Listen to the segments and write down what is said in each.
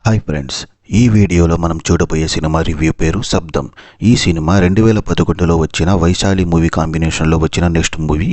Hi friends, ఈ వీడియోలో మనం చూడబోయే సినిమా రివ్యూ పేరు శబ్దం. ఈ సినిమా 2011లో వచ్చిన వైశాలి మూవీ కాంబినేషన్లో వచ్చిన నెక్స్ట్ మూవీ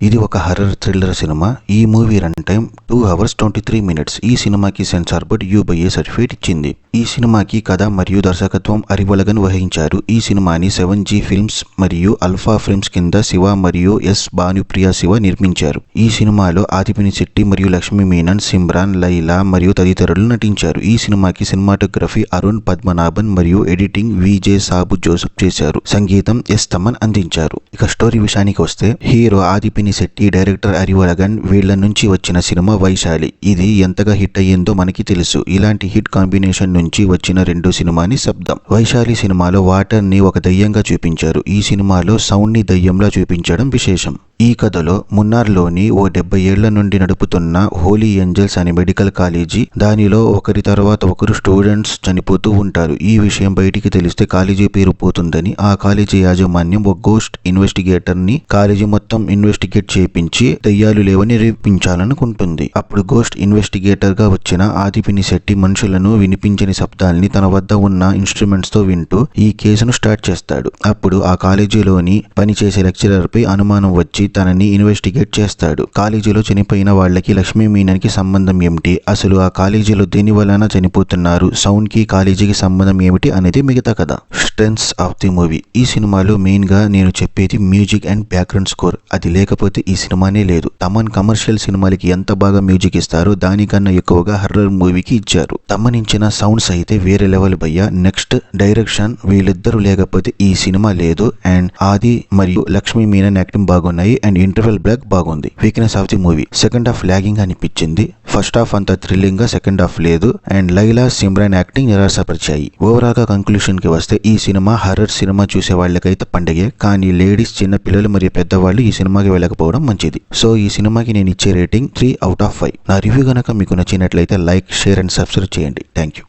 ఇది ఒక హర్రర్ థ్రిల్లర్ సినిమా. ఈ movie run time 2 hours 23 minutes. ఈ సినిమాకి సెన్సార్ బోర్డ్ UBA సర్టిఫికేట్ ఇచ్చింది. ఈ సినిమాకి కథ మరియు దర్శకత్వం అరివలగన్ వహించారు. ఈ సినిమాని 7G ఫిల్మ్స్ మరియు అల్ఫా ఫిల్మ్స్ కింద శివ మరియు ఎస్ భానుప్రియ శివ నిర్మించారు. ఈ సినిమాలో ఆదిపినిశెట్టి మరియు లక్ష్మీ మీనన్, సిమ్రాన్, లైలా మరియు తదితరులు నటించారు. ఈ సినిమాకి సినిమాటోగ్రఫీ అరుణ్ పద్మనాభన్ మరియు ఎడిటింగ్ విజే సాబు జోసెఫ్ చేశారు. సంగీతం ఎస్ తమన్ అందించారు. ఇక స్టోరీ విషయానికి వస్తే, హీరో ఆదిపినిశెట్టి, డైరెక్టర్ అరివలగన్, వీళ్ల నుంచి వచ్చిన సినిమా వైశాలి. ఇది ఎంతగా హిట్ అయ్యిందో మనకి తెలుసు. ఇలాంటి హిట్ కాంబినేషన్ నుంచి వచ్చిన రెండో సినిమాని శబ్దం. వైశాలి సినిమాలో వాటర్ ని ఒక దయ్యంగా చూపించారు. ఈ సినిమాలో సౌండ్ ని దయ్యంలా చూపించడం విశేషం. ఈ కథలో మున్నార్లోని ఓ 70 ఏళ్ల నుండి నడుపుతున్న హోలీ ఏంజల్స్ అనే మెడికల్ కాలేజీ, దానిలో ఒకరి తర్వాత ఒకరు స్టూడెంట్స్ చనిపోతూ ఉంటారు. ఈ విషయం బయటికి తెలిస్తే కాలేజీ పేరు పోతుందని ఆ కాలేజీ యాజమాన్యం ఒక గోస్ట్ ఇన్వెస్టిగేటర్ ని కాలేజీ మొత్తం ఇన్వెస్టిగేట్ చేయించి దయ్యాలు లేవని నిరూపించాలనుకుంటుంది. అప్పుడు గోస్ట్ ఇన్వెస్టిగేటర్ గా వచ్చిన ఆదిపినిశెట్టి మనుషులను వినిపించని శబ్దాల్ని తన వద్ద ఉన్న ఇన్స్ట్రుమెంట్స్ తో వింటూ ఈ కేసును స్టార్ట్ చేస్తాడు. అప్పుడు ఆ కాలేజీలోని పనిచేసే లెక్చరర్ పై అనుమానం వచ్చి తనని ఇన్వెస్టిగేట్ చేస్తాడు. కాలేజీలో చనిపోయిన వాళ్ళకి లక్ష్మీ మీనన్ కి సంబంధం ఏమిటి, అసలు ఆ కాలేజీలో దేని వలన చనిపోతున్నారు, సౌండ్ కి కాలేజీకి సంబంధం ఏమిటి అనేది మిగతా కథ. Strengths of the movie. ఈ సినిమాలో మెయిన్ గా నేను చెప్పేది మ్యూజిక్ అండ్ బ్యాక్గ్రౌండ్ స్కోర్. అది లేకపోతే ఈ సినిమానే లేదు. తమన్ కమర్షియల్ సినిమాలకి ఎంత బాగా మ్యూజిక్ ఇస్తారో దానికన్నా ఎక్కువగా హర్రర్ మూవీకి ఇచ్చారు. తమనించిన సౌండ్స్ అయితే వేరే లెవెల్ భయ్యా. నెక్స్ట్ డైరెక్షన్, వీళ్ళిద్దరూ లేకపోతే ఈ సినిమా లేదు. అండ్ ఆది మరియు లక్ష్మీ మీనన్ యాక్టింగ్ బాగున్నాయి అండ్ ఇంటర్వెల్ బ్లాక్ బాగుంది. Weakness of the movie, second half lagging అనిపించింది. ఫస్ట్ హాఫ్ అంతా థ్రిల్లింగ్ గా, సెకండ్ హాఫ్ లేదు. అండ్ లైలా, సిమ్రాన్ యాక్టింగ్ నిరాశపరిచాయి. ఓవరాల్ గా కంక్లూషన్ కి వస్తే, ఈ సినిమా హర్రర్ సినిమా చూసే వాళ్ళకైతే పండగే, కానీ లేడీస్, చిన్న పిల్లలు మరియు పెద్దవాళ్ళు ఈ సినిమాకి వెళ్ళకపోవడం మంచిది. సో ఈ సినిమాకి నేను ఇచ్చే రేటింగ్ 3 out of 5. నా రివ్యూ గనక మీకు నచ్చినట్లయితే లైక్, షేర్ అండ్ సబ్స్క్రైబ్ చేయండి. Thank you.